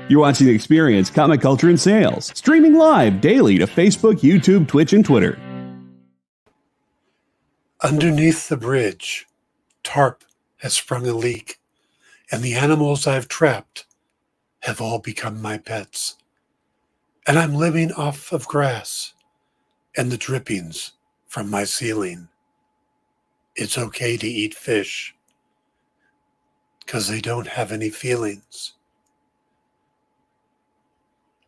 You're watching Experience Comic Culture and Sales, streaming live daily to Facebook, YouTube, Twitch, and Twitter. Underneath the bridge, tarp has sprung a leak, and the animals I've trapped have all become my pets. And I'm living off of grass and the drippings from my ceiling. It's okay to eat fish, 'cause they don't have any feelings.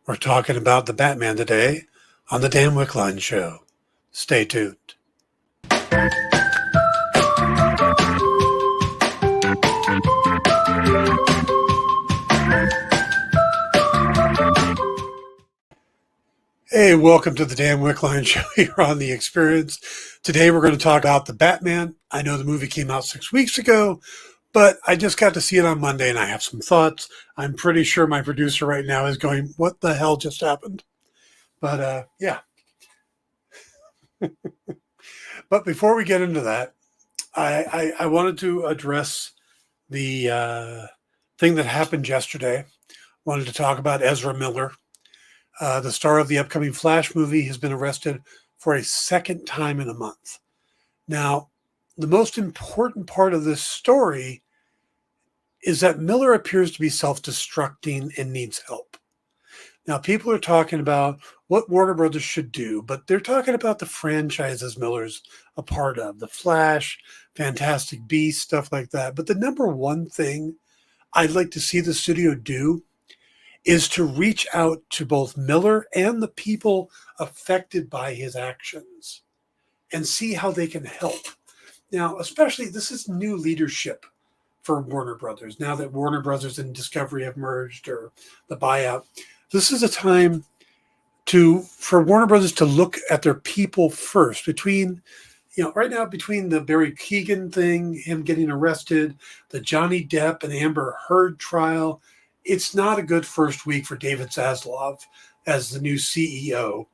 We're talking about the Batman today on the Dan Wickline Show. Stay tuned. Hey, welcome to the Dan Wickline Show here on The Experience. Today we're going to talk about the Batman. I know the movie came out 6 weeks ago, but I just got to see it on Monday and I have some thoughts. I'm pretty sure my producer right now is going, what the hell just happened? But yeah. But before we get into that, I wanted to address the thing that happened yesterday. Wanted to talk about Ezra Miller. The star of the upcoming Flash movie has been arrested for a second time in a month. Now, the most important part of this story is that Miller appears to be self-destructing and needs help. Now, people are talking about what Warner Brothers should do, but they're talking about the franchises Miller's a part of, the Flash, Fantastic Beasts, stuff like that. But the number one thing I'd like to see the studio do is to reach out to both Miller and the people affected by his actions and see how they can help. Now, especially, this is new leadership for Warner Brothers. Now that Warner Brothers and Discovery have merged, or the buyout, this is a time for Warner Brothers to look at their people first. Right now, between the Barry Keoghan thing, him getting arrested, the Johnny Depp and Amber Heard trial, it's not a good first week for David Zaslav as the new CEO.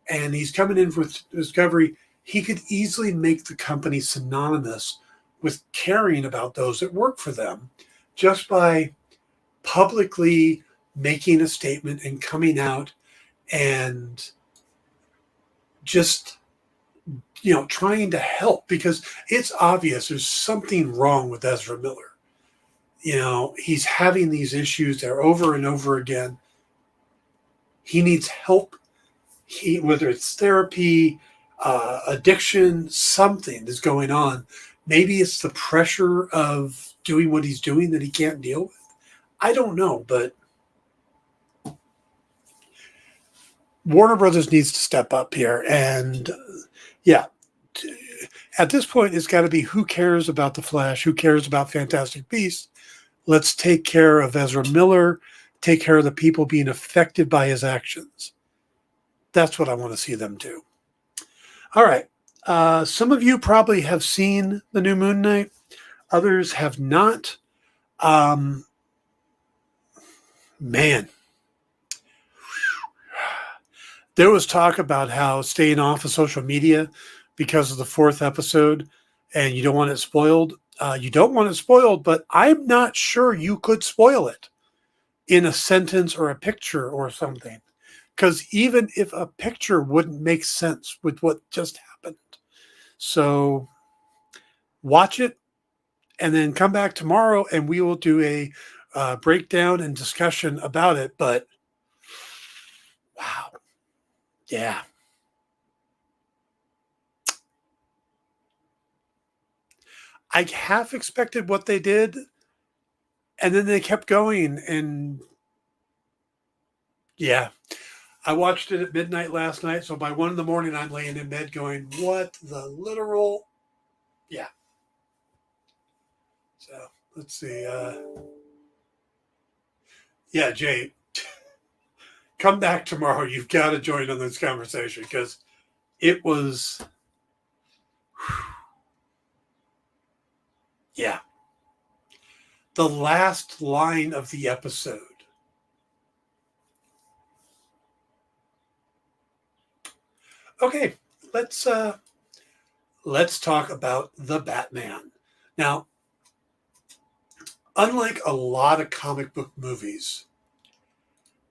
And he's coming in with Discovery. He could easily make the company synonymous with caring about those that work for them just by publicly making a statement and coming out and just, trying to help, because it's obvious there's something wrong with Ezra Miller. He's having these issues there over and over again. He needs help. Whether it's therapy, addiction, something is going on. Maybe it's the pressure of doing what he's doing that he can't deal with. I don't know, but Warner Brothers needs to step up here. And at this point, it's got to be, who cares about the Flash? Who cares about Fantastic Beasts? Let's take care of Ezra Miller, take care of the people being affected by his actions. That's what I want to see them do. All right. Some of you probably have seen the new Moon Knight. Others have not. Man. There was talk about how staying off of social media because of the 4th episode, and you don't want it spoiled. You don't want it spoiled, but I'm not sure you could spoil it in a sentence or a picture or something. Because even if a picture wouldn't make sense with what just happened. So watch it and then come back tomorrow and we will do a breakdown and discussion about it. But wow. Yeah. I half expected what they did, and then they kept going, and yeah. I watched it at midnight last night, so by 1 a.m, I'm laying in bed going, what the literal? Yeah. So, let's see. Yeah, Jay, come back tomorrow. You've got to join on this conversation, because it was... Yeah. The last line of the episode. Okay, let's talk about the Batman. Now, unlike a lot of comic book movies,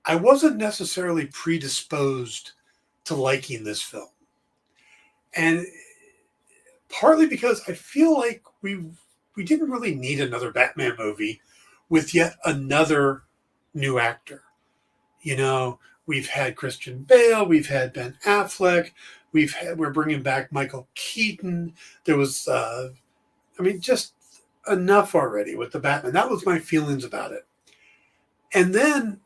I wasn't necessarily predisposed to liking this film. And partly because I feel like we didn't really need another Batman movie with yet another new actor. You know, we've had Christian Bale, we've had Ben Affleck, we're bringing back Michael Keaton. There was, just enough already with the Batman. That was my feelings about it. And then,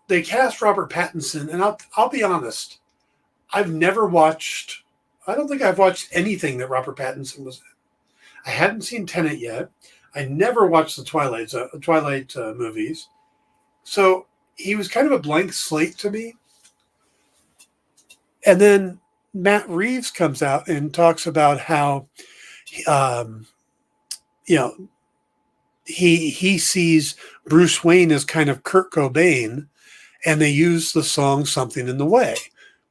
they cast Robert Pattinson, and I'll be honest, I don't think I've watched anything that Robert Pattinson was in. I hadn't seen Tenet yet. I never watched the Twilight movies. So he was kind of a blank slate to me. And then Matt Reeves comes out and talks about how, he sees Bruce Wayne as kind of Kurt Cobain, and they use the song Something in the Way,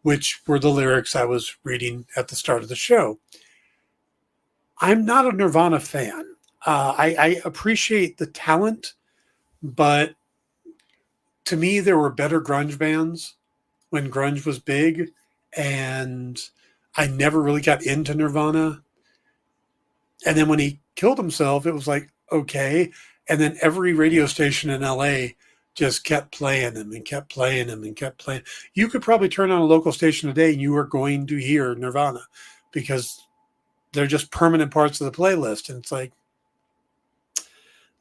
which were the lyrics I was reading at the start of the show. I'm not a Nirvana fan. I appreciate the talent, but to me, there were better grunge bands when grunge was big, and I never really got into Nirvana. And then when he killed himself, it was like, okay. And then every radio station in LA just kept playing him and kept playing him and kept playing. You could probably turn on a local station today and you are going to hear Nirvana because they're just permanent parts of the playlist. And it's like,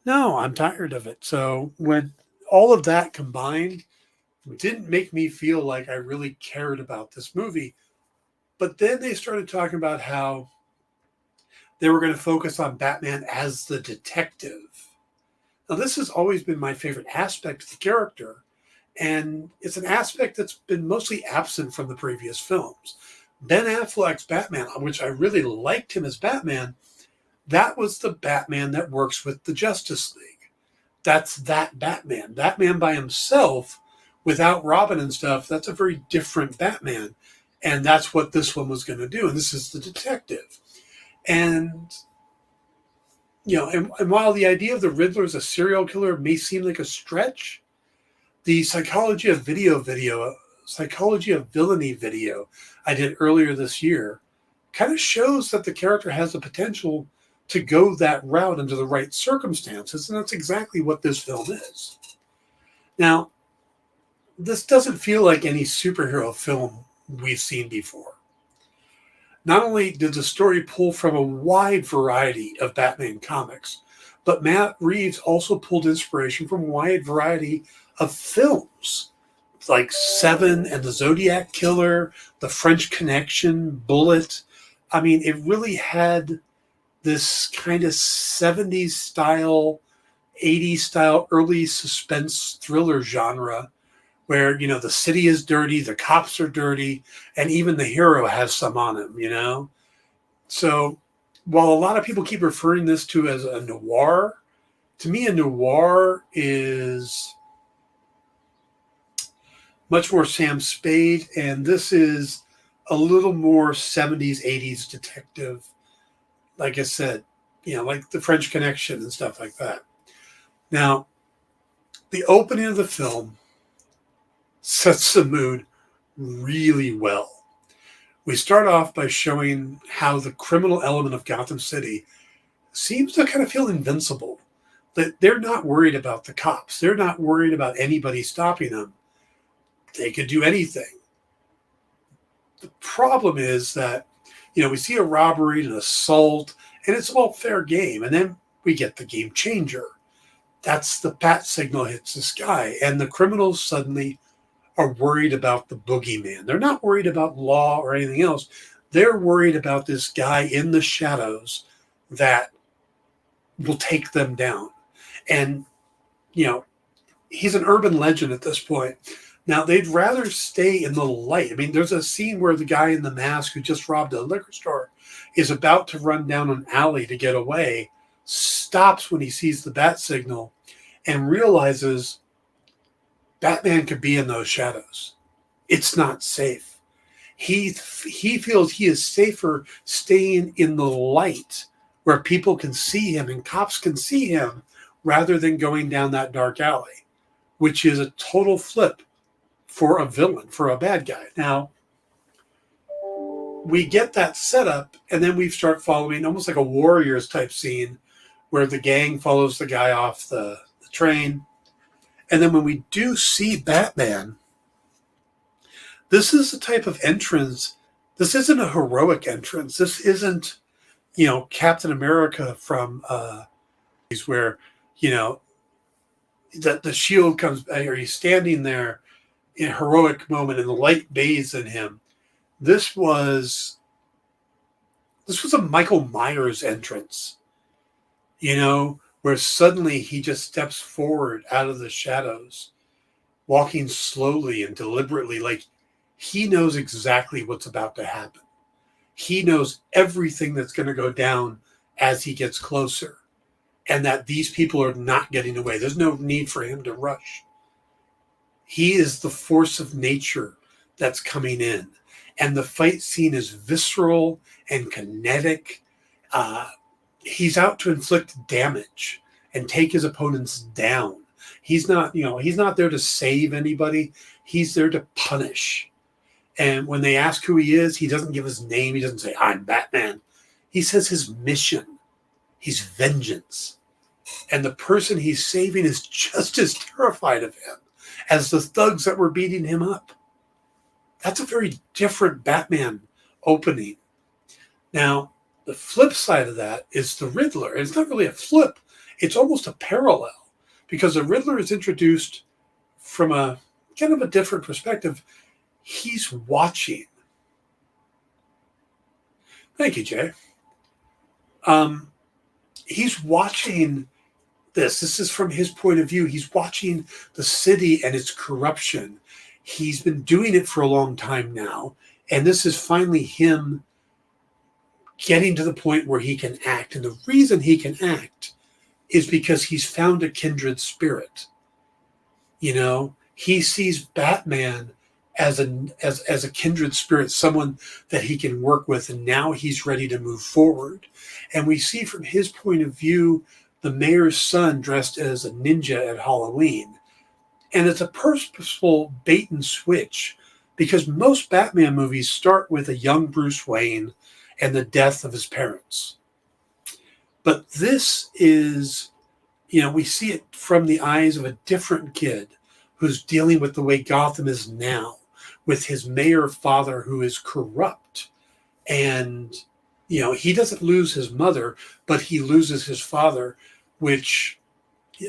no, I'm tired of it. So when all of that combined, didn't make me feel like I really cared about this movie. But then they started talking about how they were going to focus on Batman as the detective. Now, this has always been my favorite aspect of the character, and it's an aspect that's been mostly absent from the previous films. Ben Affleck's Batman, which I really liked him as Batman, that was the Batman that works with the Justice League. That's that Batman. Batman by himself, without Robin and stuff, that's a very different Batman. And that's what this one was going to do. And this is the detective. And, and while the idea of the Riddler as a serial killer may seem like a stretch, the psychology of villainy video I did earlier this year kind of shows that the character has the potential to go that route under the right circumstances. And that's exactly what this film is. Now, this doesn't feel like any superhero film we've seen before. Not only did the story pull from a wide variety of Batman comics, but Matt Reeves also pulled inspiration from a wide variety of films, like Seven and the Zodiac Killer, The French Connection, Bullet. I mean, it really had this kind of 70s style, 80s style, early suspense thriller genre where, the city is dirty, the cops are dirty, and even the hero has some on him, So while a lot of people keep referring this to as a noir, to me, a noir is much more Sam Spade, and this is a little more 70s, 80s detective. Like I said, like The French Connection and stuff like that. Now, the opening of the film sets the mood really well. We start off by showing how the criminal element of Gotham City seems to kind of feel invincible. That they're not worried about the cops. They're not worried about anybody stopping them. They could do anything. The problem is that, we see a robbery, an assault, and it's all fair game. And then we get the game changer. That's the bat signal hits the sky. And the criminals suddenly are worried about the boogeyman. They're not worried about law or anything else. They're worried about this guy in the shadows that will take them down. And, he's an urban legend at this point. Now, they'd rather stay in the light. I mean, there's a scene where the guy in the mask who just robbed a liquor store is about to run down an alley to get away, stops when he sees the bat signal, and realizes Batman could be in those shadows. It's not safe. He feels he is safer staying in the light where people can see him and cops can see him rather than going down that dark alley. which is a total flip for a villain, for a bad guy. Now, we get that setup, and then we start following almost like a Warriors type scene where the gang follows the guy off the train. And then when we do see Batman, this is the type of entrance. This isn't a heroic entrance. This isn't, Captain America from where, the shield comes, or he's standing there in a heroic moment and the light bathes in him. This was a Michael Myers entrance, where suddenly he just steps forward out of the shadows, walking slowly and deliberately, like he knows exactly what's about to happen. He knows everything that's going to go down as he gets closer, and that these people are not getting away. There's no need for him to rush. He is the force of nature that's coming in. And the fight scene is visceral and kinetic. He's out to inflict damage and take his opponents down. He's not there to save anybody. He's there to punish. And when they ask who he is, he doesn't give his name. He doesn't say, "I'm Batman." He says his mission. He's vengeance. And the person he's saving is just as terrified of him as the thugs that were beating him up. That's a very different Batman opening. Now, the flip side of that is the Riddler. And it's not really a flip. It's almost a parallel, because the Riddler is introduced from a kind of a different perspective. He's watching. Thank you, Jay. He's watching this. This is from his point of view. He's watching the city and its corruption. He's been doing it for a long time now, and this is finally him getting to the point where he can act. And the reason he can act is because he's found a kindred spirit. He sees Batman as a kindred spirit, someone that he can work with, and now he's ready to move forward. And we see from his point of view the mayor's son dressed as a ninja at Halloween. And it's a purposeful bait and switch, because most Batman movies start with a young Bruce Wayne and the death of his parents. But this is, we see it from the eyes of a different kid who's dealing with the way Gotham is now, with his mayor father who is corrupt. And, he doesn't lose his mother, but he loses his father, which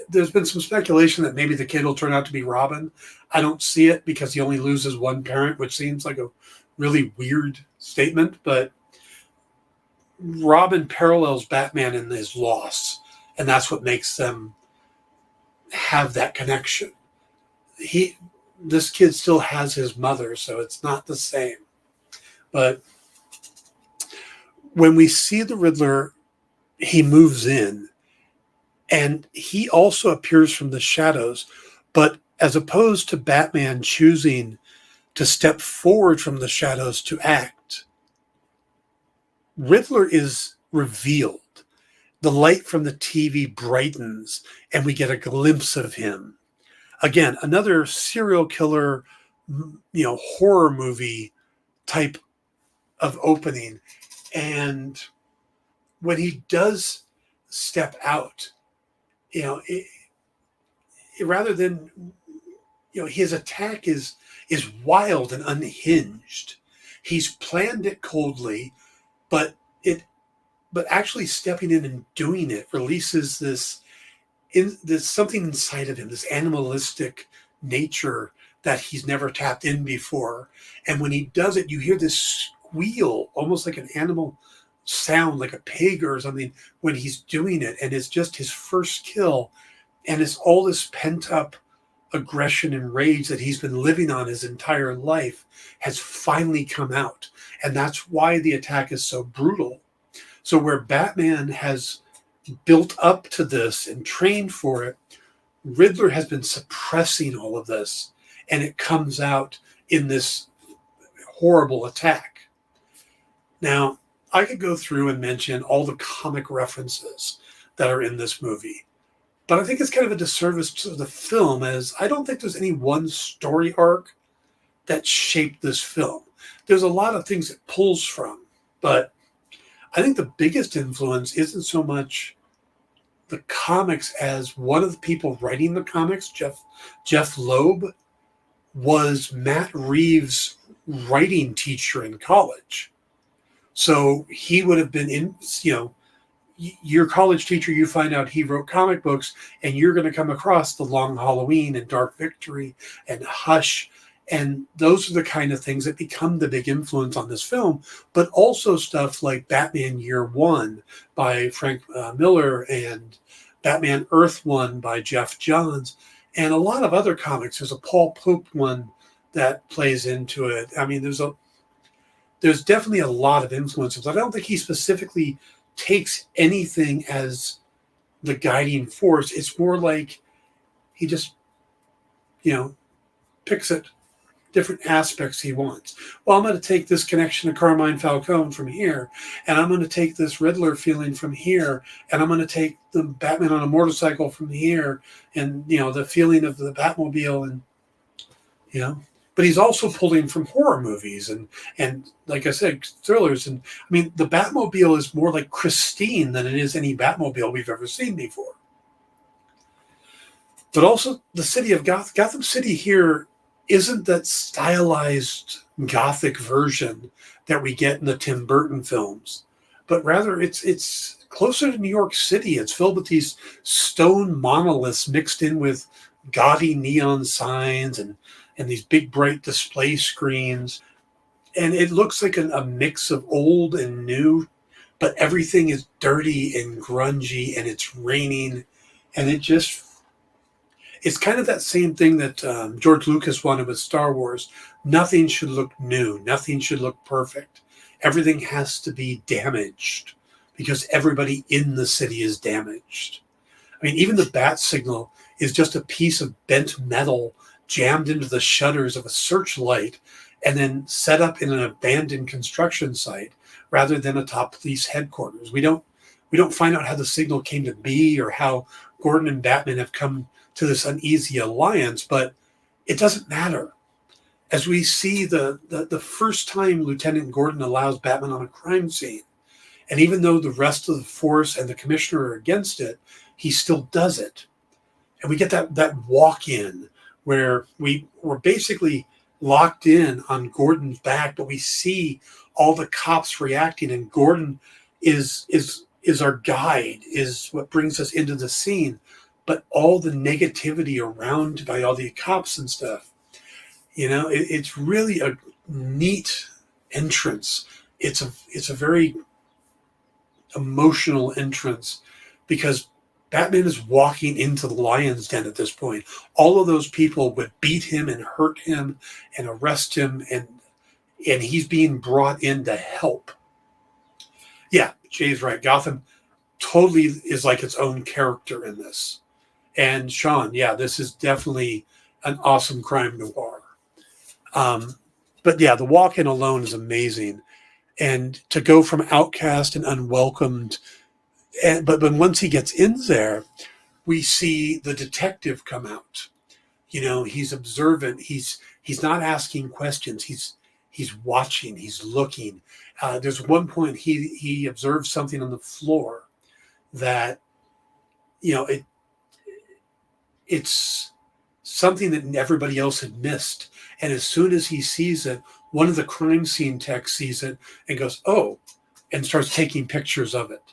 there's been some speculation that maybe the kid will turn out to be Robin. I don't see it, because he only loses one parent, which seems like a really weird statement. But Robin parallels Batman in his loss, and that's what makes them have that connection. This kid still has his mother, so it's not the same. But when we see the Riddler, he moves in, and he also appears from the shadows. But as opposed to Batman choosing to step forward from the shadows to act, Riddler is revealed. The light from the TV brightens, and we get a glimpse of him. Again, another serial killer, horror movie type of opening. And when he does step out, rather than, his attack is wild and unhinged. He's planned it coldly, but actually stepping in and doing it releases there's something inside of him, this animalistic nature that he's never tapped in before. And when he does it, you hear this squeal, almost like an animal sound, like a pig or something, when he's doing it. And it's just his first kill. And it's all this pent up aggression and rage that he's been living on his entire life has finally come out. And that's why the attack is so brutal. So where Batman has built up to this and trained for it, Riddler has been suppressing all of this, and it comes out in this horrible attack. Now, I could go through and mention all the comic references that are in this movie. But I think it's kind of a disservice to the film, as I don't think there's any one story arc that shaped this film. There's a lot of things it pulls from, but I think the biggest influence isn't so much the comics as one of the people writing the comics, Jeff Loeb, was Matt Reeves' writing teacher in college. So he would have been in, your college teacher, you find out he wrote comic books, and you're going to come across The Long Halloween and Dark Victory and Hush. And those are the kind of things that become the big influence on this film, but also stuff like Batman Year One by Frank Miller and Batman Earth One by Jeff Johns, and a lot of other comics. There's a Paul Pope one that plays into it. I mean, there's definitely a lot of influences. I don't think he specifically takes anything as the guiding force. It's more like he just, picks it, different aspects he wants. Well, I'm going to take this connection to Carmine Falcone from here, and I'm going to take this Riddler feeling from here, and I'm going to take the Batman on a motorcycle from here, and the feeling of the Batmobile, and but he's also pulling from horror movies and like I said, thrillers. And I mean, the Batmobile is more like Christine than it is any Batmobile we've ever seen before. But also the city of Gotham City here isn't that stylized Gothic version that we get in the Tim Burton films, but rather it's closer to New York City. It's filled with these stone monoliths mixed in with gaudy neon signs and these big bright display screens. And it looks like a mix of old and new, but everything is dirty and grungy, and it's raining, and it's kind of that same thing that George Lucas wanted with Star Wars. Nothing should look new. Nothing should look perfect. Everything has to be damaged because everybody in the city is damaged. I mean, even the bat signal is just a piece of bent metal jammed into the shutters of a searchlight and then set up in an abandoned construction site rather than atop police headquarters. We don't find out how the signal came to be or how Gordon and Batman have come to this uneasy alliance, but it doesn't matter. As we see the first time Lieutenant Gordon allows Batman on a crime scene, and even though the rest of the force and the commissioner are against it, he still does it. And we get that walk-in where we're basically locked in on Gordon's back, but we see all the cops reacting, and Gordon is our guide, is what brings us into the scene. But all the negativity around by all the cops and stuff, it's really a neat entrance. It's a very emotional entrance because Batman is walking into the lion's den at this point. All of those people would beat him and hurt him and arrest him, and he's being brought in to help. Yeah, Jay's right. Gotham totally is like its own character in this. And Sean, yeah, this is definitely an awesome crime noir. But yeah, the walk-in alone is amazing. And to go from outcast and unwelcomed, but once he gets in there, we see the detective come out. He's observant. He's not asking questions. He's watching. He's looking. There's one point he observes something on the floor that, it's something that everybody else had missed. And as soon as he sees it, one of the crime scene techs sees it and goes, "Oh," and starts taking pictures of it.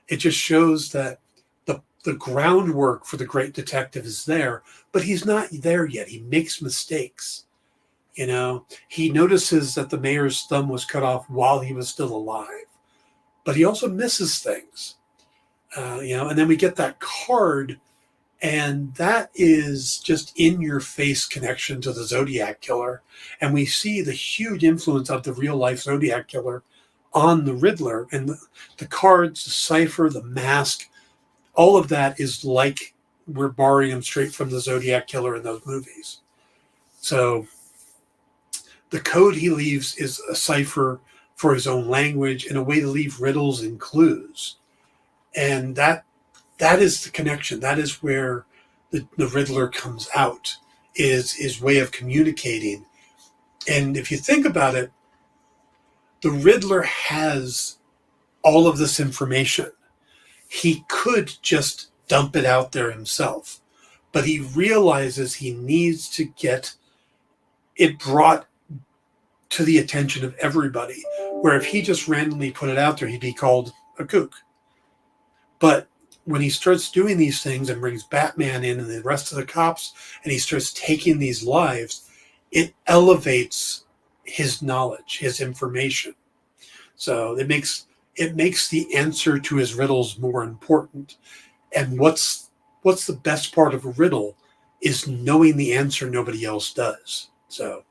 It just shows that the groundwork for the great detective is there, but he's not there yet. He makes mistakes. He notices that the mayor's thumb was cut off while he was still alive, but he also misses things. And then we get that card, and that is just in-your-face connection to the Zodiac Killer. And we see the huge influence of the real-life Zodiac Killer on the Riddler. And the cards, the cipher, the mask, all of that is like we're borrowing them straight from the Zodiac Killer in those movies. So the code he leaves is a cipher for his own language and a way to leave riddles and clues. And that that is the connection. That is where the Riddler comes out, is his way of communicating. And if you think about it, the Riddler has all of this information. He could just dump it out there himself, but he realizes he needs to get it brought to the attention of everybody, where if he just randomly put it out there, he'd be called a kook. But when he starts doing these things and brings Batman in and the rest of the cops, and he starts taking these lives, it elevates his knowledge, his information. So it makes the answer to his riddles more important. And what's the best part of a riddle is knowing the answer nobody else does. So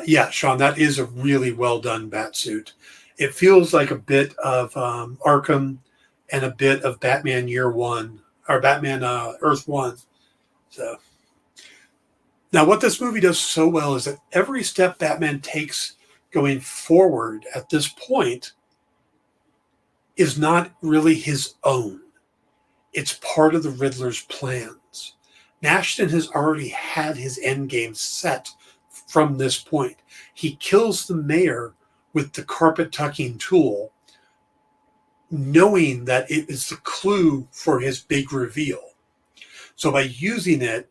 yeah, Sean, that is a really well done Batsuit. It feels like a bit of Arkham and a bit of Batman Year One, or Batman Earth One. So now what this movie does so well is that every step Batman takes going forward at this point is not really his own. It's part of the Riddler's plans. Nashton has already had his endgame set from this point. He kills the mayor with the carpet tucking tool, knowing that it is the clue for his big reveal. So by using it,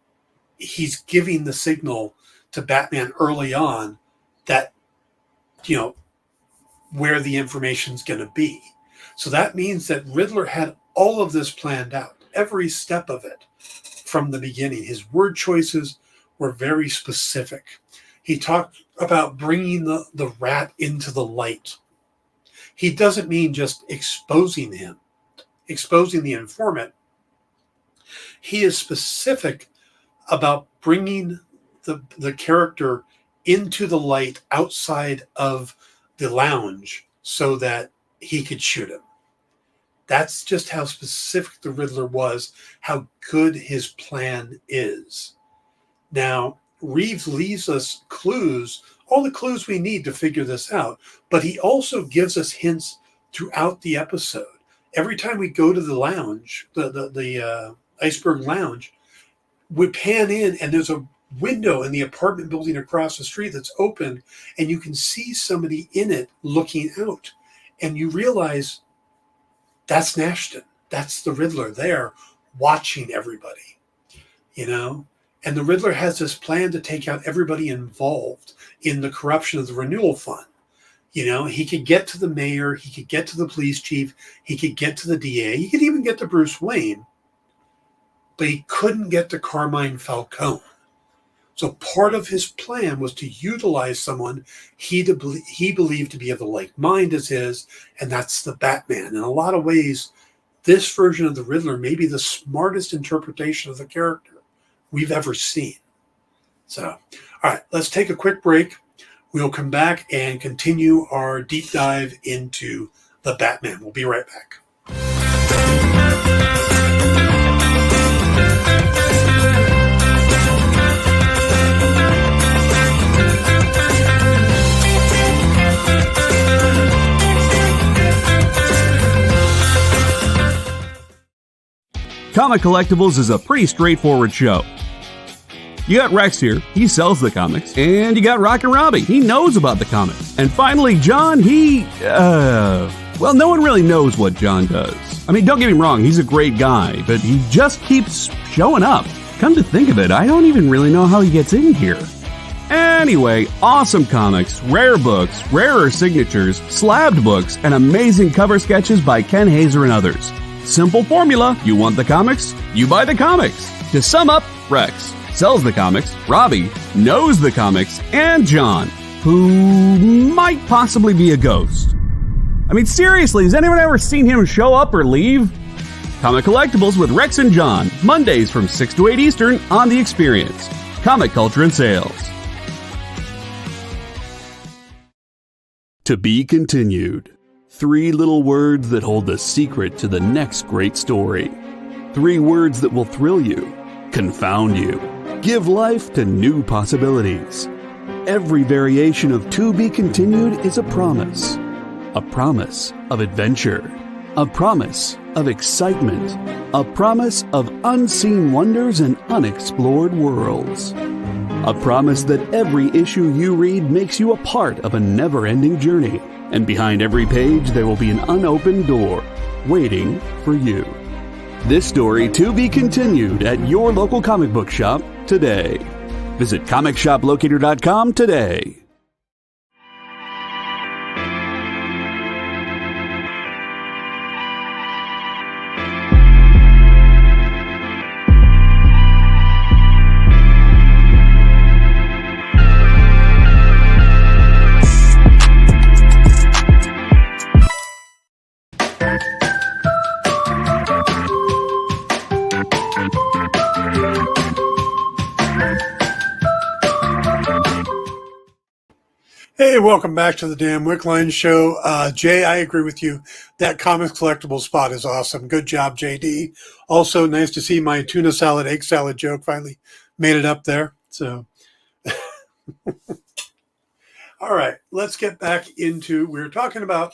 he's giving the signal to Batman early on that, you know, where the information's going to be. So that means that Riddler had all of this planned out, every step of it from the beginning. His word choices were very specific. He talked about bringing the rat into the light. He doesn't mean just exposing him, exposing the informant. He is specific about bringing the character into the light outside of the lounge so that he could shoot him. That's just how specific the Riddler was, how good his plan is. Now, Reeves leaves us clues, all the clues we need to figure this out, but he also gives us hints throughout the episode. Every time we go to the lounge, the Iceberg Lounge, we pan in and there's a window in the apartment building across the street that's open, and you can see somebody in it looking out. And you realize that's Nashton. That's the Riddler there watching everybody, you know? And the Riddler has this plan to take out everybody involved in the corruption of the renewal fund. You know, he could get to the mayor, he could get to the police chief, he could get to the DA, he could even get to Bruce Wayne, but he couldn't get to Carmine Falcone. So part of his plan was to utilize someone he believed to be of the like mind as his, and that's the Batman. In a lot of ways, this version of the Riddler may be the smartest interpretation of the character we've ever seen. So, all right, let's take a quick break. We'll come back and continue our deep dive into the Batman. We'll be right back. Comic Collectibles is a pretty straightforward show. You got Rex here, he sells the comics, and you got Rockin' Robbie, he knows about the comics. And finally, John, well, no one really knows what John does. I mean, don't get me wrong, he's a great guy, but he just keeps showing up. Come to think of it, I don't even really know how he gets in here. Anyway, awesome comics, rare books, rarer signatures, slabbed books, and amazing cover sketches by Ken Hazer and others. Simple formula, you want the comics, you buy the comics. To sum up, Rex sells the comics, Robbie knows the comics, and John, who might possibly be a ghost. I mean, seriously, has anyone ever seen him show up or leave? Comic Collectibles with Rex and John, Mondays from 6 to 8 Eastern on The Experience. Comic Culture and Sales. To be continued. 3 little words that hold the secret to the next great story. 3 words that will thrill you, confound you, give life to new possibilities. Every variation of To Be Continued is a promise of adventure. A promise of excitement. A promise of unseen wonders and unexplored worlds. A promise that every issue you read makes you a part of a never-ending journey. And behind every page, there will be an unopened door waiting for you. This story to be continued at your local comic book shop today. Visit comicshoplocator.com today. Hey, welcome back to the Dan Wickline Show. Jay, I agree with you. That comics collectible spot is awesome. Good job, JD. Also, nice to see my tuna salad, egg salad joke finally made it up there. So, all right, let's get back into, we were talking about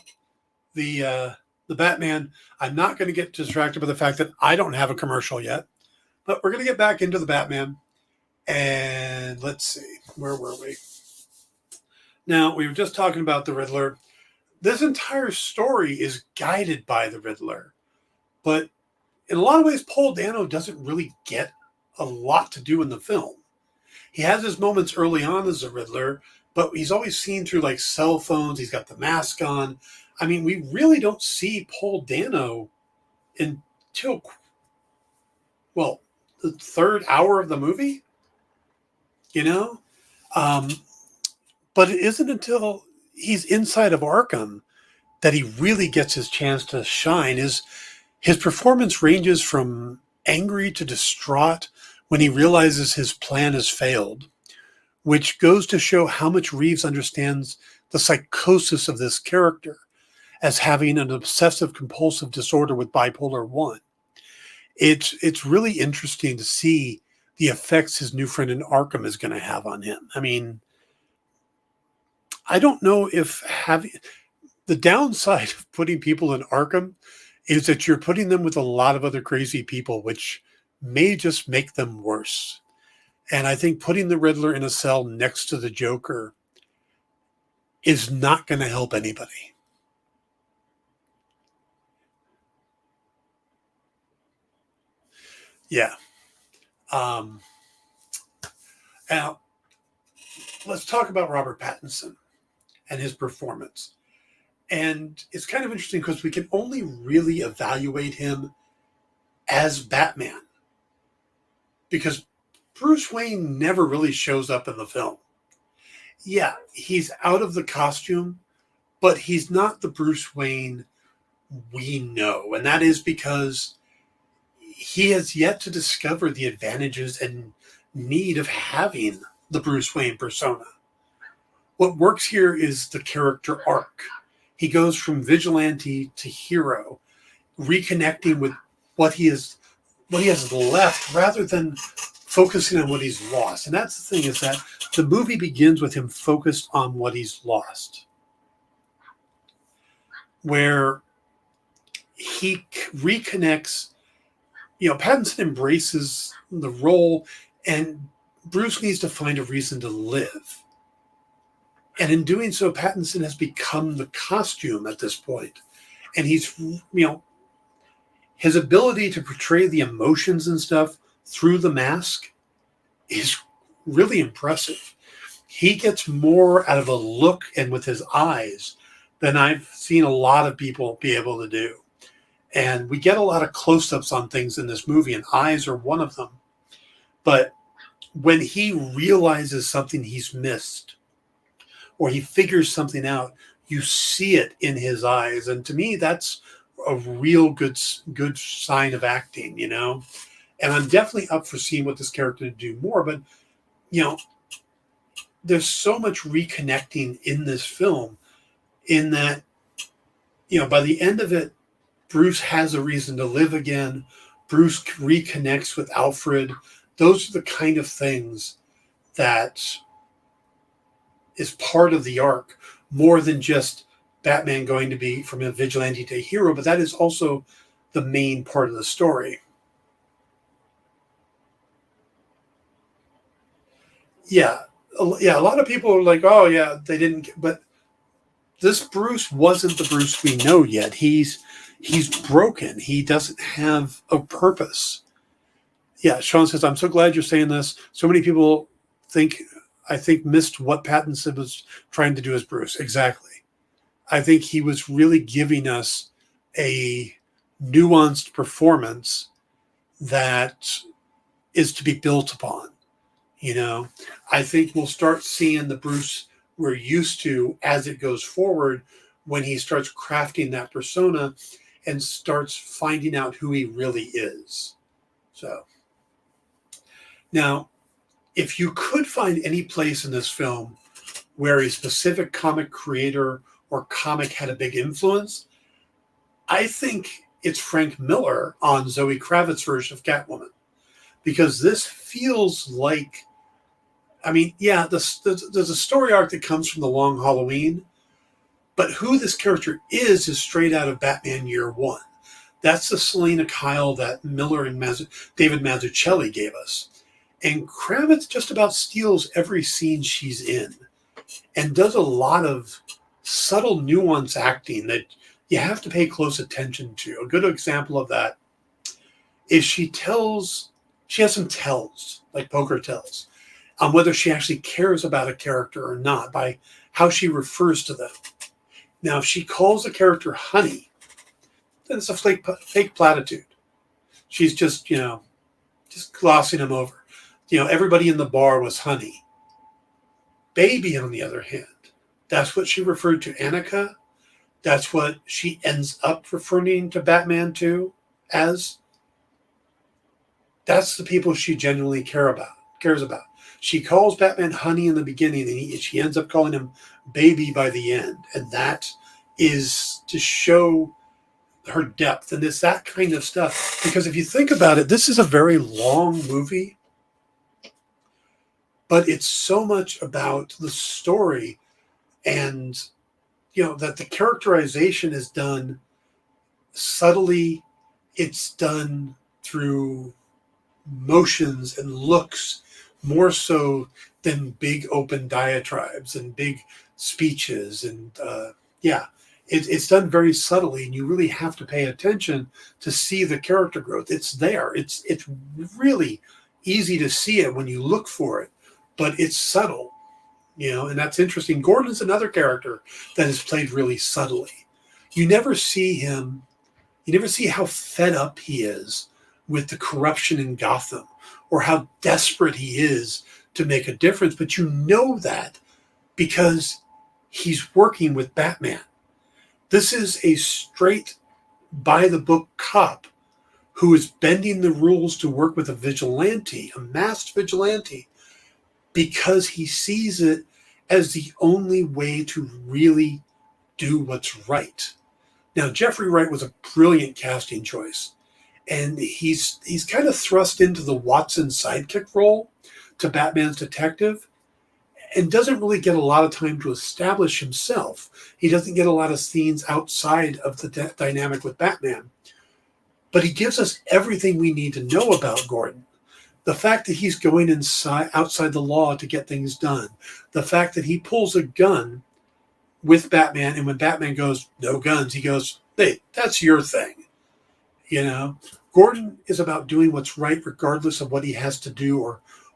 the Batman. I'm not going to get distracted by the fact that I don't have a commercial yet, but we're going to get back into the Batman. And let's see, where were we? Now, we were just talking about the Riddler. This entire story is guided by the Riddler. But in a lot of ways, Paul Dano doesn't really get a lot to do in the film. He has his moments early on as a Riddler, but he's always seen through like cell phones. He's got the mask on. I mean, we really don't see Paul Dano until, well, the third hour of the movie, you know? But it isn't until he's inside of Arkham that he really gets his chance to shine. His performance ranges from angry to distraught when he realizes his plan has failed, which goes to show how much Reeves understands the psychosis of this character as having an obsessive-compulsive disorder with bipolar 1. It's really interesting to see the effects his new friend in Arkham is going to have on him. I mean, I don't know if having the downside of putting people in Arkham is that you're putting them with a lot of other crazy people, which may just make them worse. And I think putting the Riddler in a cell next to the Joker is not going to help anybody. Yeah. Now, let's talk about Robert Pattinson and his performance. And it's kind of interesting because we can only really evaluate him as Batman, because Bruce Wayne never really shows up in the film. Yeah, he's out of the costume, but he's not the Bruce Wayne we know. And that is because he has yet to discover the advantages and need of having the Bruce Wayne persona. What works here is the character arc. He goes from vigilante to hero, reconnecting with what he has left rather than focusing on what he's lost. And that's the thing, is that the movie begins with him focused on what he's lost, where he reconnects. You know, Pattinson embraces the role, and Bruce needs to find a reason to live. And in doing so, Pattinson has become the costume at this point. And he's, his ability to portray the emotions and stuff through the mask is really impressive. He gets more out of a look and with his eyes than I've seen a lot of people be able to do. And we get a lot of close-ups on things in this movie, and eyes are one of them. But when he realizes something he's missed, or he figures something out, you see it in his eyes. And to me, that's a real good sign of acting, you know? And I'm definitely up for seeing what this character do more. But, there's so much reconnecting in this film, in that, by the end of it, Bruce has a reason to live again. Bruce reconnects with Alfred. Those are the kind of things that is part of the arc, more than just Batman going to be from a vigilante to a hero, but that is also the main part of the story. Yeah. Yeah, a lot of people are like, oh, yeah, they didn't. But this Bruce wasn't the Bruce we know yet. He's broken. He doesn't have a purpose. Yeah, Sean says, I'm so glad you're saying this. So many people I think, missed what Pattinson was trying to do as Bruce. Exactly. I think he was really giving us a nuanced performance that is to be built upon. You know, I think we'll start seeing the Bruce we're used to as it goes forward when he starts crafting that persona and starts finding out who he really is. So now, if you could find any place in this film where a specific comic creator or comic had a big influence, I think it's Frank Miller on Zoe Kravitz's version of Catwoman. Because this feels like, I mean, yeah, there's a story arc that comes from The Long Halloween, but who this character is straight out of Batman Year One. That's the Selena Kyle that Miller and David Mazzucchelli gave us. And Kravitz just about steals every scene she's in and does a lot of subtle nuance acting that you have to pay close attention to. A good example of that is she has some tells, like poker tells, on whether she actually cares about a character or not by how she refers to them. Now, if she calls a character honey, then it's a fake platitude. She's just, just glossing him over. Everybody in the bar was honey. Baby, on the other hand, that's what she referred to Annika. That's what she ends up referring to Batman to as. That's the people she genuinely cares about. She calls Batman honey in the beginning, and she ends up calling him baby by the end. And that is to show her depth. And it's that kind of stuff. Because if you think about it, this is a very long movie, but it's so much about the story and, that the characterization is done subtly. It's done through motions and looks more so than big open diatribes and big speeches. And it's done very subtly, and you really have to pay attention to see the character growth. It's there. It's really easy to see it when you look for it, but it's subtle, and that's interesting. Gordon's another character that is played really subtly. You never see how fed up he is with the corruption in Gotham or how desperate he is to make a difference. But you know that because he's working with Batman. This is a straight by-the-book cop who is bending the rules to work with a vigilante, a masked vigilante, because he sees it as the only way to really do what's right. Now, Jeffrey Wright was a brilliant casting choice. And he's kind of thrust into the Watson sidekick role to Batman's detective and doesn't really get a lot of time to establish himself. He doesn't get a lot of scenes outside of the dynamic with Batman. But he gives us everything we need to know about Gordon. The fact that he's going outside the law to get things done. The fact that he pulls a gun with Batman, and when Batman goes, no guns, he goes, hey, that's your thing. Gordon is about doing what's right regardless of what he has to do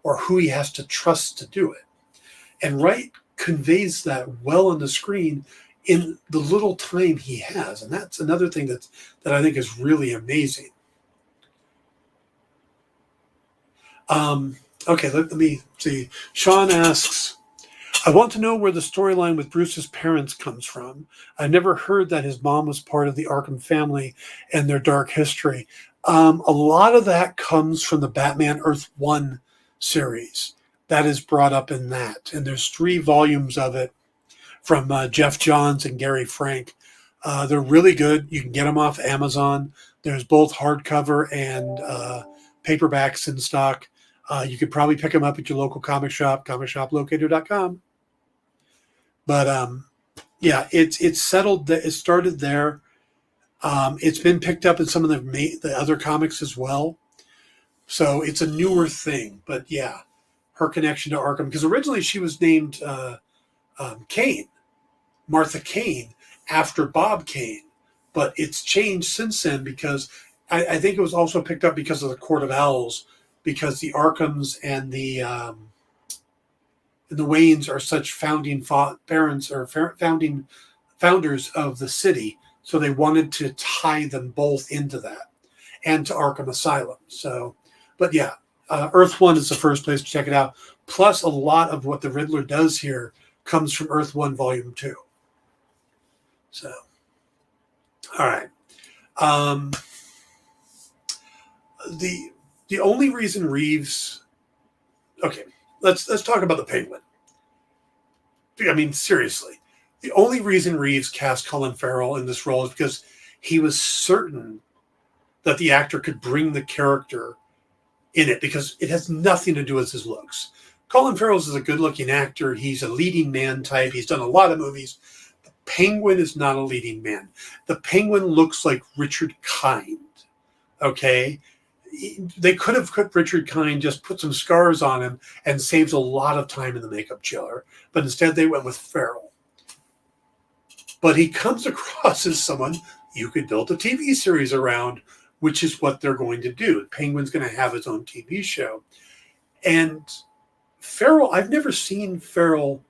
or who he has to trust to do it. And Wright conveys that well on the screen in the little time he has. And that's another thing that I think is really amazing. Okay, let me see. Sean asks, I want to know where the storyline with Bruce's parents comes from. I've never heard that his mom was part of the Arkham family and their dark history. A lot of that comes from the Batman Earth 1 series. That is brought up in that. And there's 3 volumes of it from Jeff Johns and Gary Frank. They're really good. You can get them off Amazon. There's both hardcover and paperbacks in stock. You could probably pick them up at your local comic shop, comicshoplocator.com. But Yeah, it's settled. It started there. It's been picked up in some of the other comics as well. So it's a newer thing. But yeah, her connection to Arkham, because originally she was named Kane, Martha Kane, after Bob Kane. But it's changed since then because I think it was also picked up because of the Court of Owls, because the Arkhams and the Waynes are such founding parents or founding founders of the city. So they wanted to tie them both into that and to Arkham Asylum. So, but yeah, Earth One is the first place to check it out. Plus, a lot of what the Riddler does here comes from Earth One, Volume 2. So, all right. The only reason Reeves, okay, let's talk about the Penguin. I mean, seriously, the only reason Reeves cast Colin Farrell in this role is because he was certain that the actor could bring the character in it, because it has nothing to do with his looks. Colin Farrell is a good-looking actor. He's a leading man type. He's done a lot of movies. The Penguin is not a leading man. The Penguin looks like Richard Kind. Okay? They could have put Richard Kind, just put some scars on him, and saves a lot of time in the makeup chiller. But instead they went with Farrell. But he comes across as someone you could build a TV series around, which is what they're going to do. Penguin's going to have his own TV show. And Farrell, I've never seen Farrell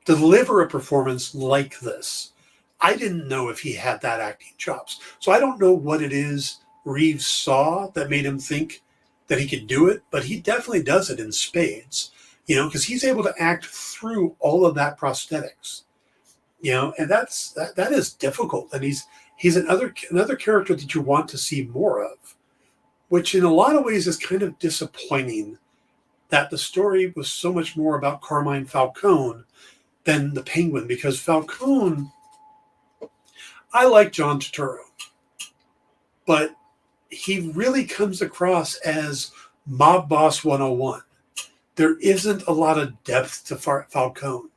deliver a performance like this. I didn't know if he had that acting chops. So I don't know what it is Reeves saw that made him think that he could do it, but he definitely does it in spades, because he's able to act through all of that prosthetics, and that is difficult. And he's another character that you want to see more of, which in a lot of ways is kind of disappointing that the story was so much more about Carmine Falcone than the Penguin, because Falcone, I like John Turturro, but he really comes across as Mob Boss 101. There isn't a lot of depth to Falcone.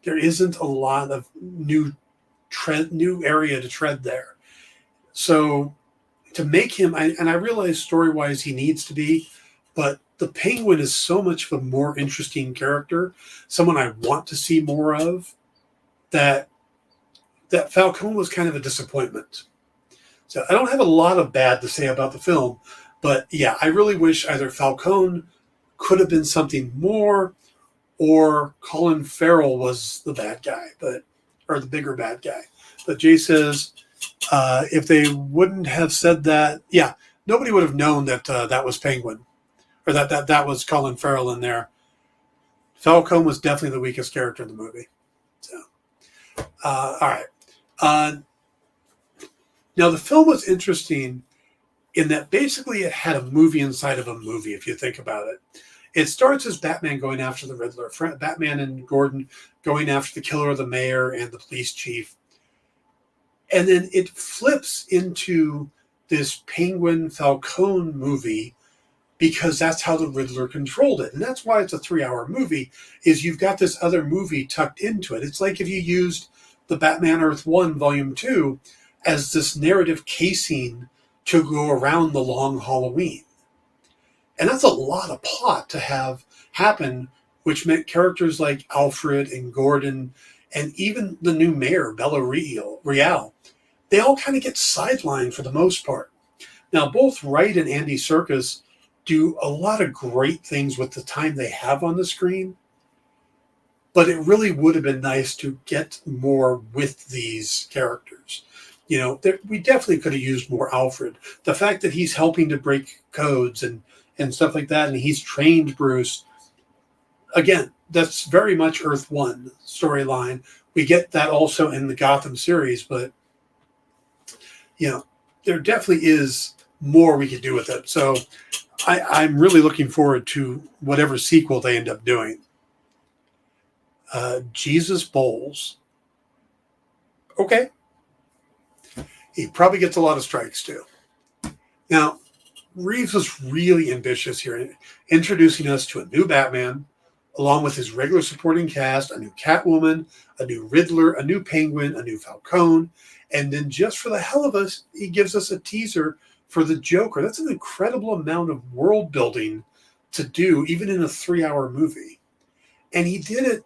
There isn't a lot of new area to tread there. So to make him, and I realize story-wise he needs to be, but the Penguin is so much of a more interesting character, someone I want to see more of, that Falcone was kind of a disappointment. So I don't have a lot of bad to say about the film, but yeah, I really wish either Falcone could have been something more, or Colin Farrell was the bad guy, or the bigger bad guy. But Jay says, if they wouldn't have said that, yeah, nobody would have known that that was Penguin, or that was Colin Farrell in there. Falcone was definitely the weakest character in the movie. So, all right. Now, the film was interesting in that basically it had a movie inside of a movie, if you think about it. It starts as Batman going after the Riddler, Batman and Gordon going after the killer of the mayor and the police chief. And then it flips into this Penguin Falcone movie, because that's how the Riddler controlled it. And that's why it's a 3-hour movie, is you've got this other movie tucked into it. It's like if you used the Batman Earth 1 Volume 2 as this narrative casing to go around the long Halloween. And that's a lot of plot to have happen, which meant characters like Alfred and Gordon and even the new mayor, Bella Real, they all kind of get sidelined for the most part. Now, both Wright and Andy Serkis do a lot of great things with the time they have on the screen, but it really would have been nice to get more with these characters. We definitely could have used more Alfred. The fact that he's helping to break codes and stuff like that, and he's trained Bruce, again, that's very much Earth 1 storyline. We get that also in the Gotham series, but, there definitely is more we could do with it. So I'm really looking forward to whatever sequel they end up doing. Jesus Bowles. Okay. He probably gets a lot of strikes too. Now, Reeves was really ambitious here, introducing us to a new Batman, along with his regular supporting cast, a new Catwoman, a new Riddler, a new Penguin, a new Falcone, and then just for the hell of us, he gives us a teaser for the Joker. That's an incredible amount of world building to do, even in a 3-hour movie. And he did it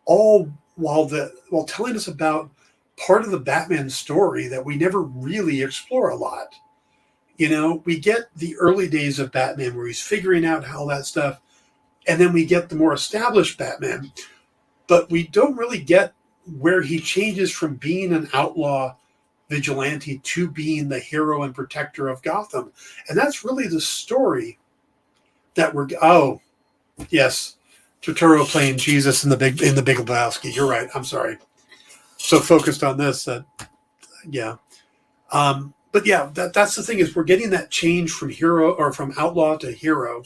all while telling us about part of the Batman story that we never really explore a lot. You know, we get the early days of Batman where he's figuring out how that stuff, and then we get the more established Batman, but we don't really get where he changes from being an outlaw vigilante to being the hero and protector of Gotham. And that's really the story that oh, yes, Turturro playing Jesus in the Big Lebowski. You're right. I'm sorry. So focused on this that, yeah. But yeah, that's the thing, is we're getting that change from hero or from outlaw to hero.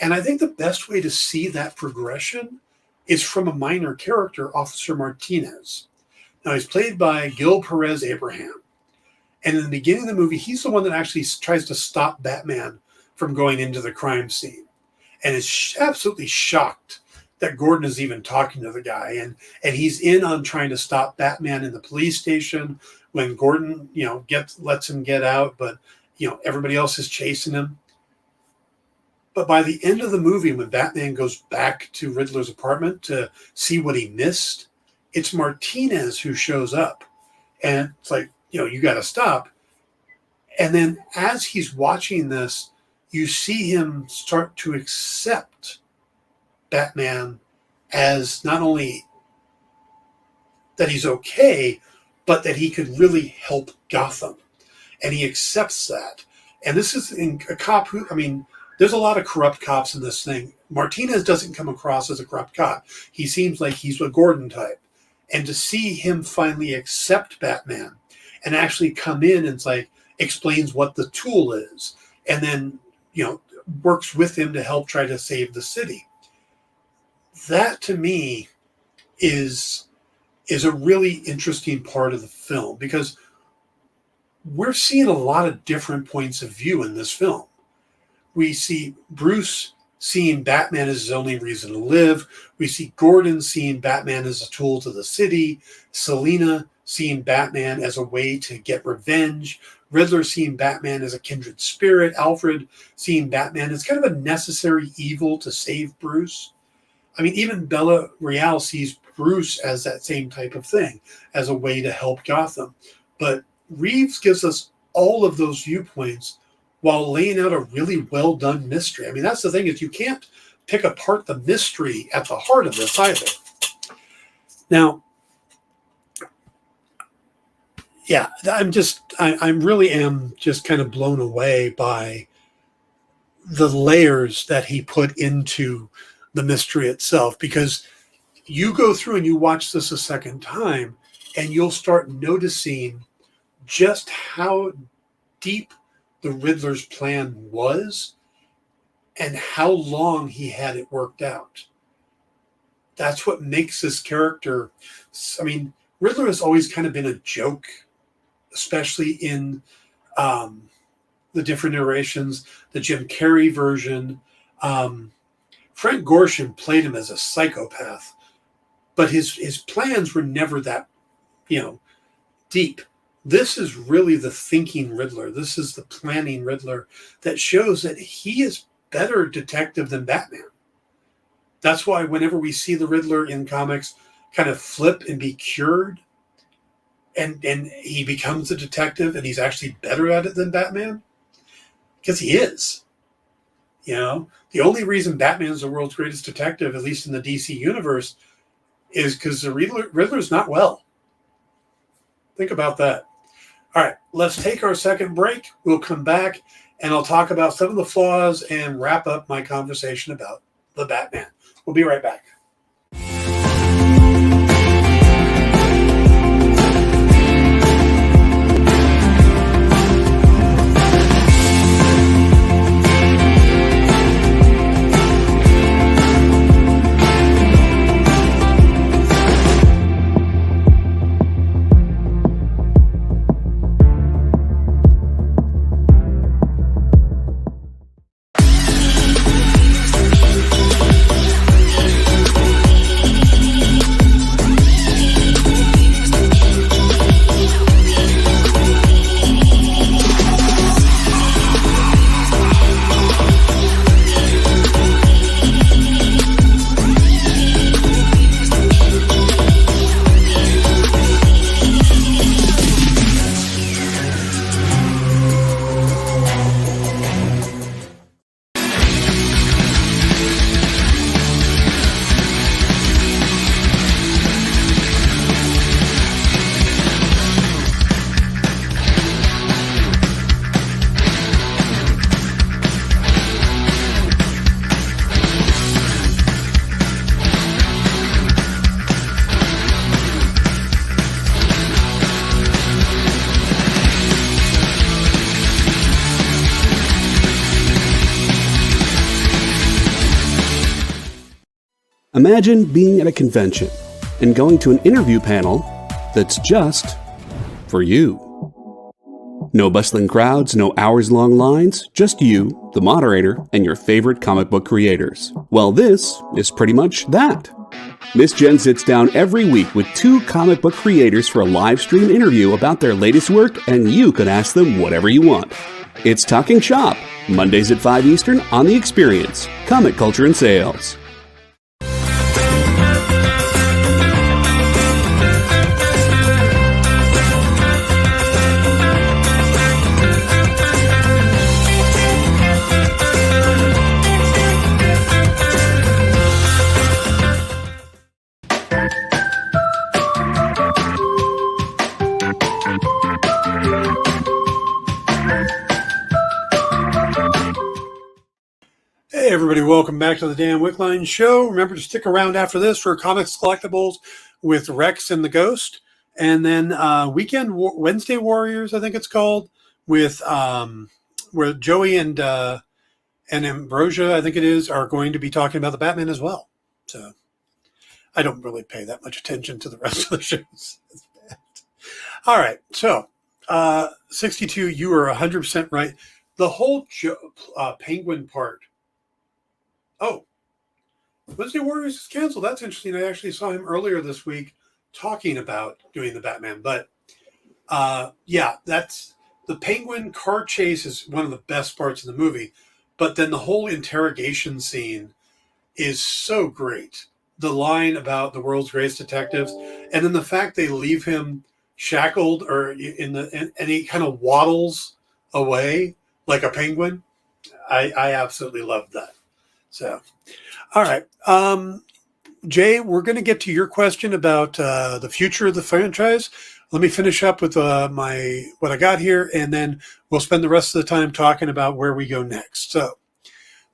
And I think the best way to see that progression is from a minor character, Officer Martinez. Now, he's played by Gil Perez Abraham. And in the beginning of the movie, he's the one that actually tries to stop Batman from going into the crime scene, and is absolutely shocked that Gordon is even talking to the guy. And he's in on trying to stop Batman in the police station when Gordon, lets him get out, but, everybody else is chasing him. But by the end of the movie, when Batman goes back to Riddler's apartment to see what he missed, it's Martinez who shows up. And it's like, you got to stop. And then as he's watching this, you see him start to accept Batman as not only that he's okay, but that he could really help Gotham. And he accepts that. And this is a cop who, there's a lot of corrupt cops in this thing. Martinez doesn't come across as a corrupt cop. He seems like he's a Gordon type. And to see him finally accept Batman and actually come in and explains what the tool is, and then, works with him to help try to save the city. That to me is a really interesting part of the film, because we're seeing a lot of different points of view in this film. We see Bruce seeing Batman as his only reason to live. We see Gordon seeing Batman as a tool to the city. Selina seeing Batman as a way to get revenge. Riddler seeing Batman as a kindred spirit. Alfred seeing Batman as kind of a necessary evil to save Bruce. Even Bella Real sees Bruce as that same type of thing, as a way to help Gotham. But Reeves gives us all of those viewpoints while laying out a really well done mystery. That's the thing, is you can't pick apart the mystery at the heart of this either. Now, yeah, I really am just kind of blown away by the layers that he put into the mystery itself, because you go through and you watch this a second time and you'll start noticing just how deep the Riddler's plan was and how long he had it worked out. That's what makes this character. Riddler has always kind of been a joke, especially in the different iterations, the Jim Carrey version. Frank Gorshin played him as a psychopath, but his plans were never that, deep. This is really the thinking Riddler. This is the planning Riddler that shows that he is better detective than Batman. That's why whenever we see the Riddler in comics kind of flip and be cured, and he becomes a detective and he's actually better at it than Batman, because he is. The only reason Batman is the world's greatest detective, at least in the DC universe, is because the Riddler's not well. Think about that. All right, let's take our second break. We'll come back and I'll talk about some of the flaws and wrap up my conversation about the Batman. We'll be right back. Imagine being at a convention and going to an interview panel that's just for you. No bustling crowds, no hours-long lines, just you, the moderator, and your favorite comic book creators. Well, this is pretty much that. Miss Jen sits down every week with 2 comic book creators for a live stream interview about their latest work, and you can ask them whatever you want. It's Talking Shop, Mondays at 5 Eastern on The Experience, Comic Culture and Sales. Hey everybody, welcome back to the Dan Wickline Show. Remember to stick around after this for Comics Collectibles with Rex and the Ghost. And then Wednesday Warriors, I think it's called, with where Joey and Ambrosia, I think it is, are going to be talking about the Batman as well. So I don't really pay that much attention to the rest of the shows. All right, so 62, you are 100% right. The whole Penguin part. Oh, Wednesday Warriors is canceled. That's interesting. I actually saw him earlier this week talking about doing the Batman. But yeah, that's the Penguin car chase is one of the best parts of the movie. But then the whole interrogation scene is so great. The line about the world's greatest detectives, and then the fact they leave him shackled or and he kind of waddles away like a penguin. I absolutely loved that. So, all right. Jay, we're going to get to your question about the future of the franchise. Let me finish up with what I got here, and then we'll spend the rest of the time talking about where we go next. So,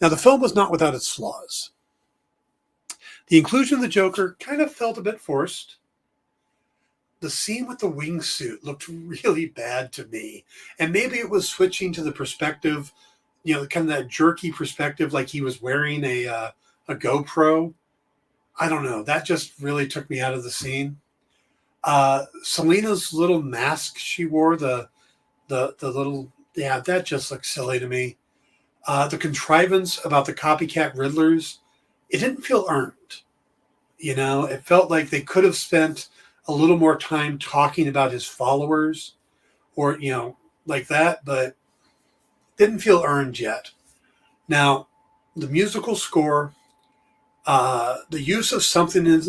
now the film was not without its flaws. The inclusion of the Joker kind of felt a bit forced. The scene with the wingsuit looked really bad to me, and maybe it was switching to the perspective, you know, kind of that jerky perspective, like he was wearing a GoPro. I don't know. That just really took me out of the scene. Selina's little mask she wore, the little, yeah, that just looked silly to me. The contrivance about the copycat Riddlers, it didn't feel earned. You know, it felt like they could have spent a little more time talking about his followers or, you know, like that, but didn't feel earned yet. Now, the musical score, the use of something in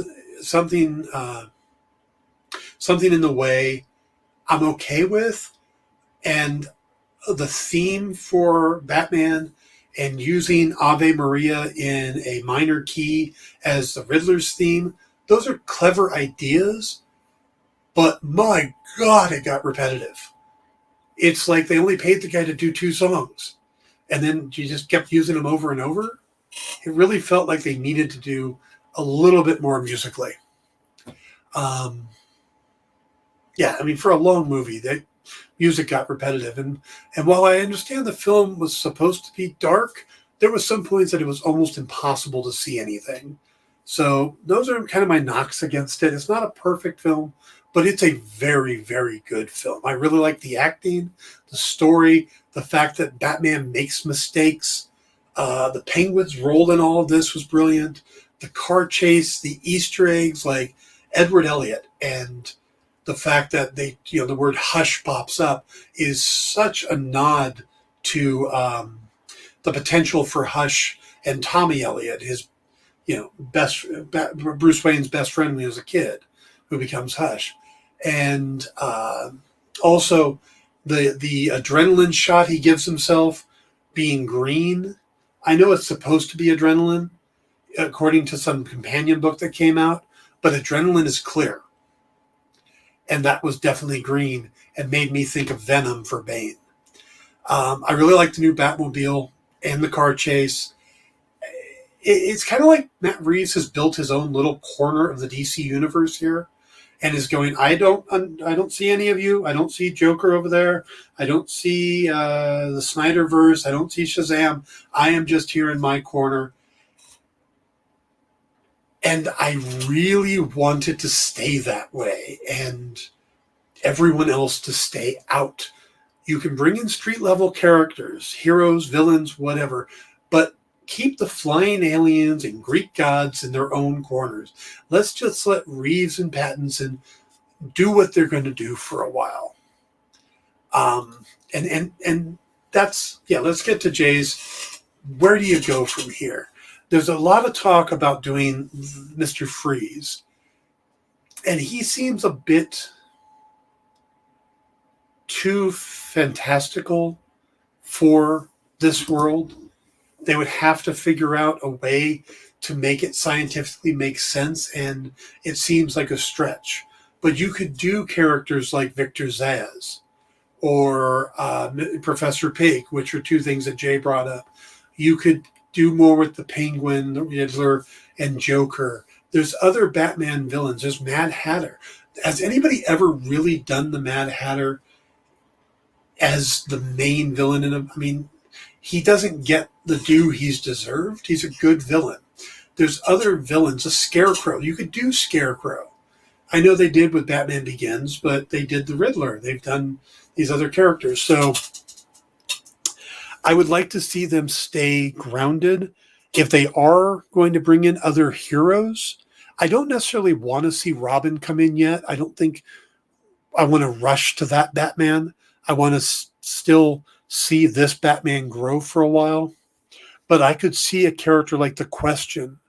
the way, I'm okay with, and the theme for Batman and using Ave Maria in a minor key as the Riddler's theme, those are clever ideas, but my God, it got repetitive. It's like they only paid the guy to do 2 songs, and then you just kept using them over and over. It really felt like they needed to do a little bit more musically. Yeah, I mean, for a long movie, that music got repetitive. And while I understand the film was supposed to be dark, there was some points that it was almost impossible to see anything. So those are kind of my knocks against it. It's not a perfect film, but it's a very, very good film. I really like the acting, the story, the fact that Batman makes mistakes. The Penguin's role in all of this was brilliant. The car chase, the Easter eggs, like Edward Elliot, and the fact that they, you know, the word hush pops up is such a nod to the potential for Hush and Tommy Elliot, his, you know, Bruce Wayne's best friend when he was a kid, who becomes Hush. And also the adrenaline shot he gives himself being green. I know it's supposed to be adrenaline, according to some companion book that came out, but adrenaline is clear. And that was definitely green and made me think of Venom for Bane. I really like the new Batmobile and the car chase. It's kind of like Matt Reeves has built his own little corner of the DC universe here, and is going, I don't see any of you. I don't see Joker over there. I don't see the Snyderverse. I don't see Shazam. I am just here in my corner. And I really want it to stay that way, and everyone else to stay out. You can bring in street level characters, heroes, villains, whatever, but keep the flying aliens and Greek gods in their own corners. Let's just let Reeves and Pattinson do what they're going to do for a while. And that's, yeah, let's get to Jay's. Where do you go from here? There's a lot of talk about doing Mr. Freeze, and he seems a bit too fantastical for this world. They would have to figure out a way to make it scientifically make sense, and it seems like a stretch. But you could do characters like Victor Zsasz or Professor Pig, which are two things that Jay brought up. You could do more with the Penguin, the Riddler, and Joker. There's other Batman villains. There's Mad Hatter. Has anybody ever really done the Mad Hatter as the main villain in a? I mean, he doesn't get the due he's deserved. He's a good villain. There's other villains. A Scarecrow. You could do Scarecrow. I know they did with Batman Begins, but they did the Riddler. They've done these other characters. So I would like to see them stay grounded. If they are going to bring in other heroes, I don't necessarily want to see Robin come in yet. I don't think I want to rush to that Batman. I want to still see this Batman grow for a while. But I could see a character like The Question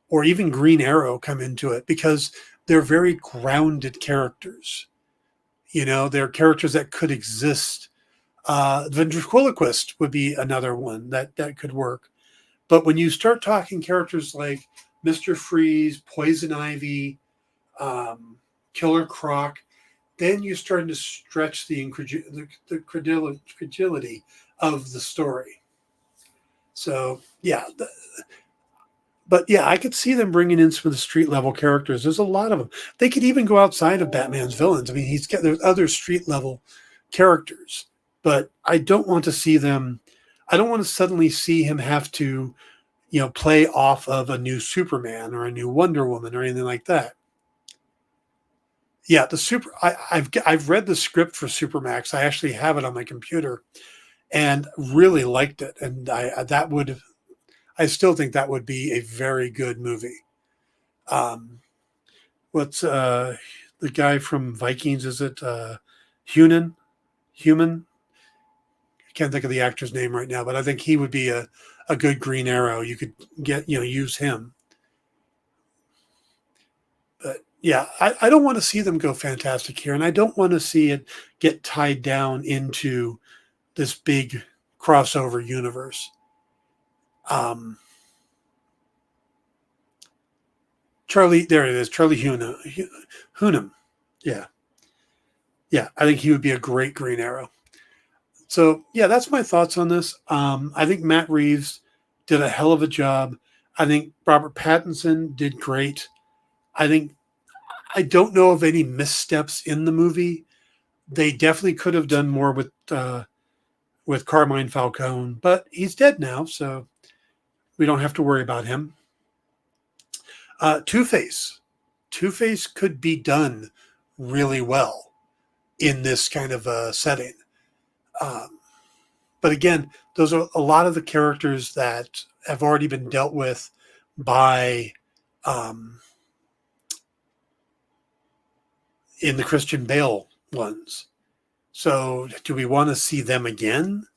or even Green Arrow come into it, because they're very grounded characters. You know, they're characters that could exist. Ventriloquist would be another one that could work. But when you start talking characters like Mr. Freeze, Poison Ivy, Killer Croc, then you're starting to stretch the credulity of the story. So, yeah. But yeah, I could see them bringing in some of the street level characters. There's a lot of them. They could even go outside of Batman's villains. I mean, there's other street level characters, but I don't want to see them. I don't want to suddenly see him have to, play off of a new Superman or a new Wonder Woman or anything like that. Yeah, I've read the script for Supermax. I actually have it on my computer, and really liked it. And I still think that would be a very good movie. What's the guy from Vikings? Is it Human? I can't think of the actor's name right now, but I think he would be a good Green Arrow. You could use him. But yeah, I don't want to see them go fantastic here, and I don't want to see it get tied down into this big crossover universe. Charlie, there it is. Charlie Hunnam. Yeah. I think he would be a great Green Arrow. So yeah, that's my thoughts on this. I think Matt Reeves did a hell of a job. I think Robert Pattinson did great. I don't know of any missteps in the movie. They definitely could have done more with Carmine Falcone, but he's dead now, so we don't have to worry about him. Two-Face. Two-Face could be done really well in this kind of setting. But again, those are a lot of the characters that have already been dealt with by in the Christian Bale ones. So do we want to see them again?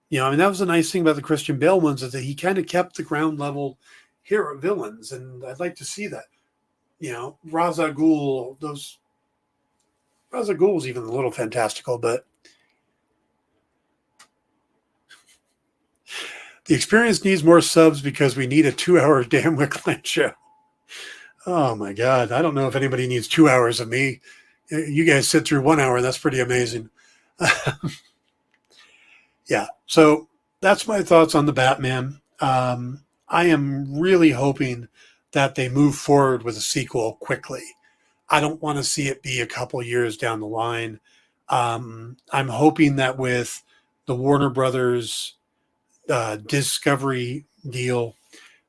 That was the nice thing about the Christian Bale ones, is that he kind of kept the ground level hero villains, and I'd like to see that. Ra's al Ghul, Ra's al Ghul's even a little fantastical, but the experience needs more subs because we need a 2-hour Dan Wickline show. Oh my God. I don't know if anybody needs 2 hours of me. You guys sit through 1 hour. That's pretty amazing. Yeah. So that's my thoughts on the Batman. I am really hoping that they move forward with a sequel quickly. I don't want to see it be a couple years down the line. I'm hoping that with the Warner Brothers Discovery deal,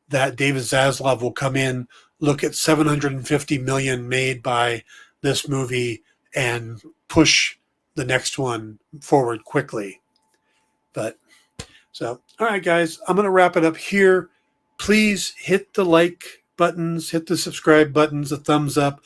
that David Zaslav will come in look at 750 million made by this movie and push the next one forward quickly. But so, all right, guys, I'm going to wrap it up here. Please hit the like buttons, hit the subscribe buttons, the thumbs up.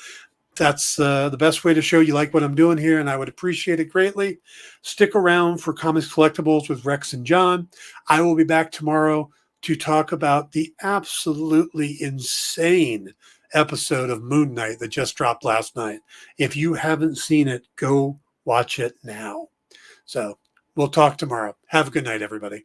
That's the best way to show you like what I'm doing here, and I would appreciate it greatly. Stick around for Comics Collectibles with Rex and John. I will be back tomorrow to talk about the absolutely insane episode of Moon Knight that just dropped last night. If you haven't seen it, go watch it now. So we'll talk tomorrow. Have a good night, everybody.